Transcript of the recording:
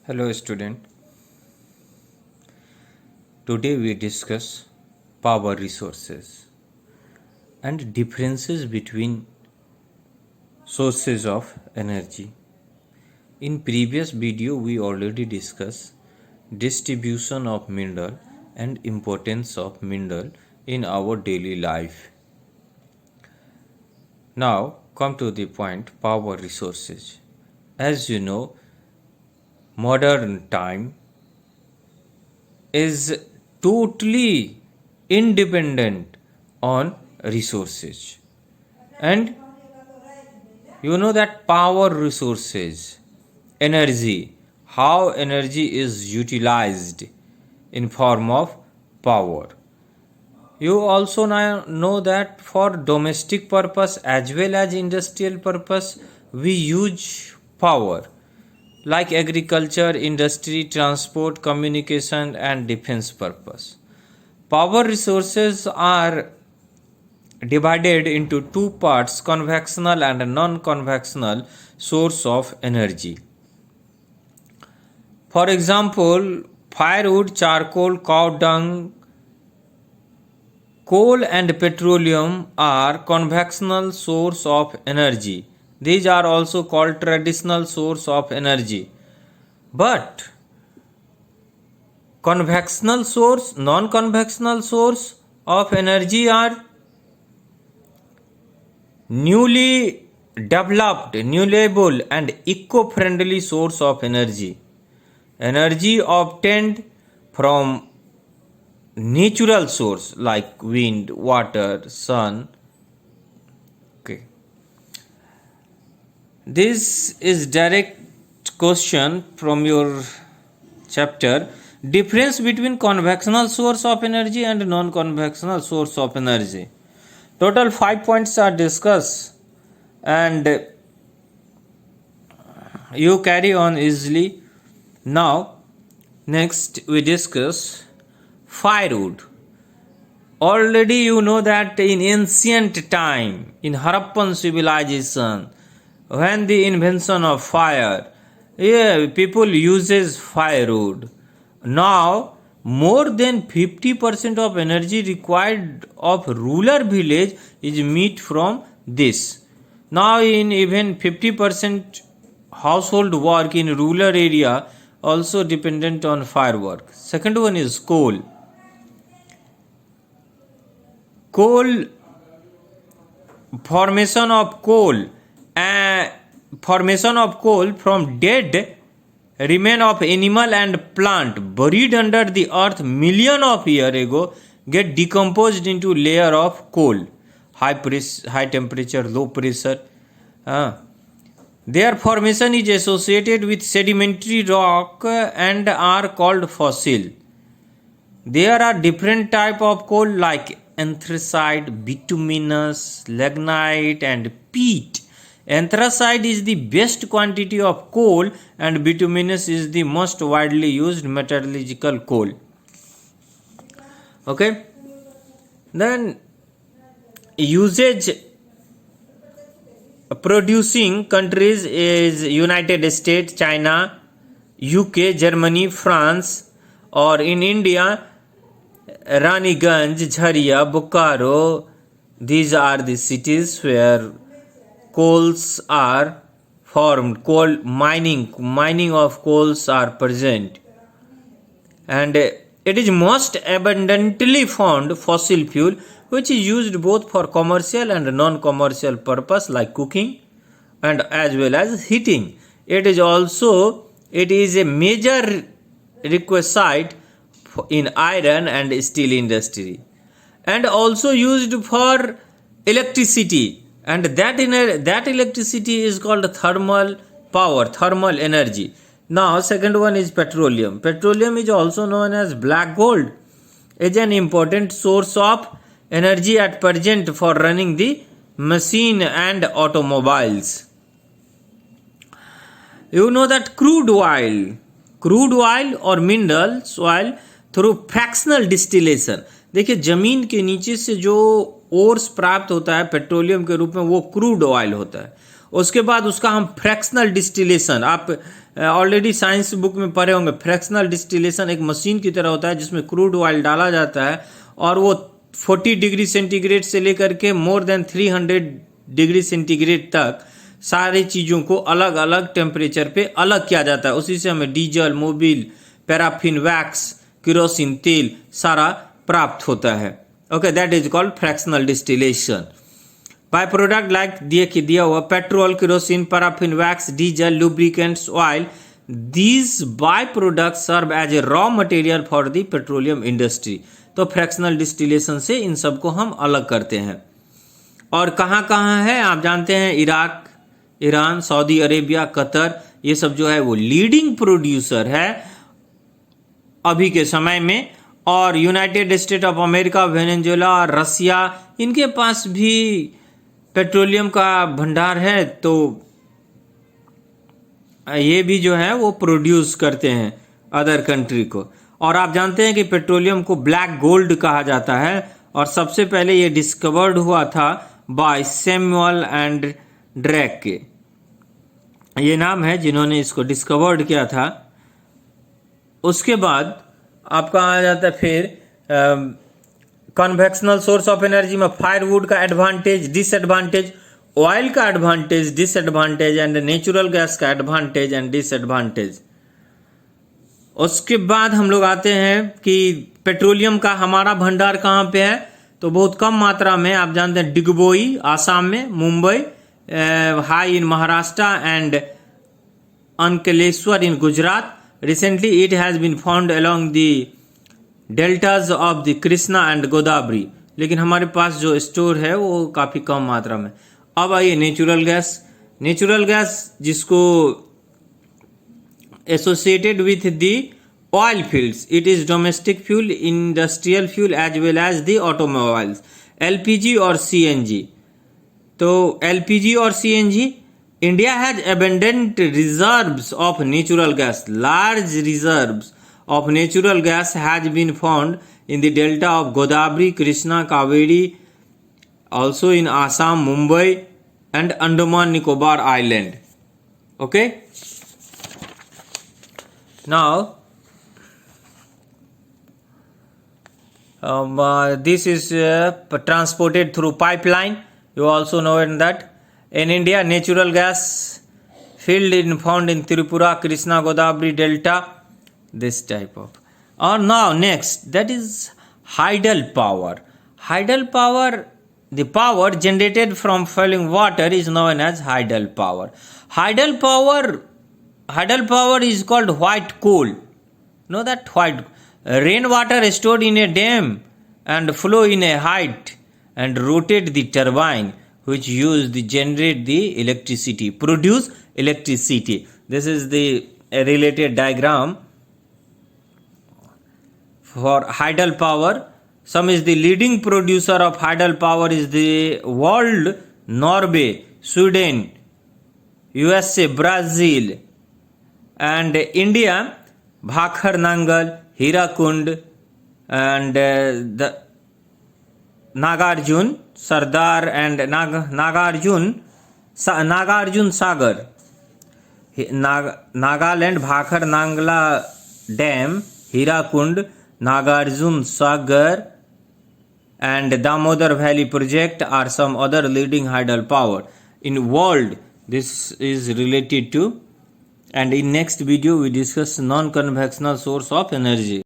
Hello student. Today we discuss power resources and differences between sources of energy. In previous video we already discussed distribution of mineral and importance of mineral in our daily life. Now come to the point, power resources. As you know, modern time is totally independent on resources, and you know that power resources, energy, how energy is utilized in form of power. You also now know that for domestic purpose as well as industrial purpose we use power, like agriculture, industry, transport, communication and defense purpose. Power resources are divided into two parts, conventional and non-conventional source of energy. For example, firewood, charcoal, cow dung, coal and petroleum are conventional source of energy. These are also called traditional source of energy. But conventional source, non-conventional source of energy are newly developed, renewable and eco-friendly source of energy. Energy obtained from natural source like wind, water, sun. Okay. This is direct question from your chapter. Difference between conventional source of energy and non-conventional source of energy. Total 5 points are discussed and you carry on easily. Now next we discuss firewood. Already you know that in ancient time, in Harappan civilization, when the invention of fire, people uses firewood. Now more than 50% of energy required of rural village is meet from this. Now in even 50% household work in rural area also dependent on firework. Second one is coal. Coal, formation of coal from dead remain of animal and plant buried under the earth million of years ago get decomposed into layer of coal, high temperature, low pressure. Their formation is associated with sedimentary rock and are called fossil. There are different type of coal like anthracite, bituminous, lignite and peat. Anthracite is the best quantity of coal and bituminous is the most widely used metallurgical coal. Okay. Then usage producing countries is United States, China, UK, Germany, France, or in India, Raniganj, Jharia, Bokaro. These are the cities where coals are formed, coal mining of coals are present, and it is most abundantly found fossil fuel which is used both for commercial and non-commercial purpose like cooking and as well as heating. It is a major requisite in iron and steel industry and also used for electricity, and that electricity is called thermal power, thermal energy. Now second one is petroleum. Petroleum is also known as black gold. It is an important source of energy at present for running the machine and automobiles. You know that crude oil or mineral oil through fractional distillation. देखिए जमीन के नीचे से जो ores प्राप्त होता है petroleum के रूप में वो क्रूड ऑयल होता है. उसके बाद उसका हम फ्रैक्शनल डिस्टिलेशन, आप ऑलरेडी साइंस बुक में पढ़े होंगे। फ्रैक्शनल डिस्टिलेशन एक मशीन की तरह होता है जिसमें क्रूड ऑयल डाला जाता है और वो 40 डिग्री सेंटीग्रेड से लेकर के मोर देन 300 डिग्री सेंटीग्रेड तक सारी चीज़ों को अलग अलग टेम्परेचर पे अलग किया जाता है। उसी से हमें diesel, mobil, paraffin, wax, kerosene तेल सारा प्राप्त होता है। Okay, that is called fractional distillation. By product like दिया हुआ petrol, kerosene, paraffin, wax, diesel, lubricants, oil, these by product serve as a raw material for the petroleum industry. तो fractional distillation से इन सबको हम अलग करते हैं। और कहाँ कहाँ है आप जानते हैं, Iraq, Iran, Saudi Arabia, Qatar, ये सब जो है वो लीडिंग प्रोड्यूसर है अभी के समय में। और United state of America, Venezuela और रसिया, इनके पास भी पेट्रोलियम का भंडार है, तो ये भी जो है वो प्रोड्यूस करते हैं अदर कंट्री को। और आप जानते हैं कि पेट्रोलियम को ब्लैक गोल्ड कहा जाता है और सबसे पहले ये डिस्कवर्ड हुआ था बाय सैमुअल एंड ड्रेक के, ये नाम है जिन्होंने इसको डिस्कवर्ड किया था। उसके बाद आपका आ जाता है फिर कन्वेक्शनल सोर्स ऑफ एनर्जी में फायरवुड का एडवांटेज, डिसएडवांटेज, ऑयल का advantage, disadvantage and natural gas का एडवांटेज एंड डिसएडवांटेज। उसके बाद हम लोग आते हैं कि पेट्रोलियम का हमारा भंडार कहाँ पे है, तो बहुत कम मात्रा में आप जानते हैं डिगबोई आसाम में, Mumbai, high in Maharashtra and Ankleshwar in Gujarat. Recently it has been found along the deltas of the Krishna and Godavari, लेकिन हमारे पास जो स्टोर है वो काफ़ी कम मात्रा में। अब आइए नेचुरल गैस। नेचुरल गैस जिसको associated with the oil fields, it is domestic fuel, industrial fuel as well as the automobiles, LPG और सीएनजी। तो एलपीजी और CNG, India has abundant reserves of natural gas. Large reserves of natural gas has been found in the delta of Godavari, Krishna, Kaveri, also in Assam, Mumbai and Andaman Nicobar Island. Okay. Now, this is transported through pipeline. You also know that. In India, natural gas field found in Tripura, Krishna, Godavari Delta, this type of. Or now next, that is hydel power. Hydel power, the power generated from falling water is known as hydel power. Hydel power is called white coal. Know that white rainwater stored in a dam and flow in a height and rotate the turbine, which use the generate the electricity, produce electricity. This is the related diagram for hydel power. Some is the leading producer of hydel power is the world, Norway, Sweden, USA, Brazil and India, Bhakhar Nangal, Hirakund and the Nagarjun, Sardar and Nagarjun Sagar, Nagaland, Bhakhar Nangla Dam, Hirakund, Nagarjun Sagar and Damodar Valley Project are some other leading hydel power in world. This is related to, and in next video we discuss non-conventional source of energy.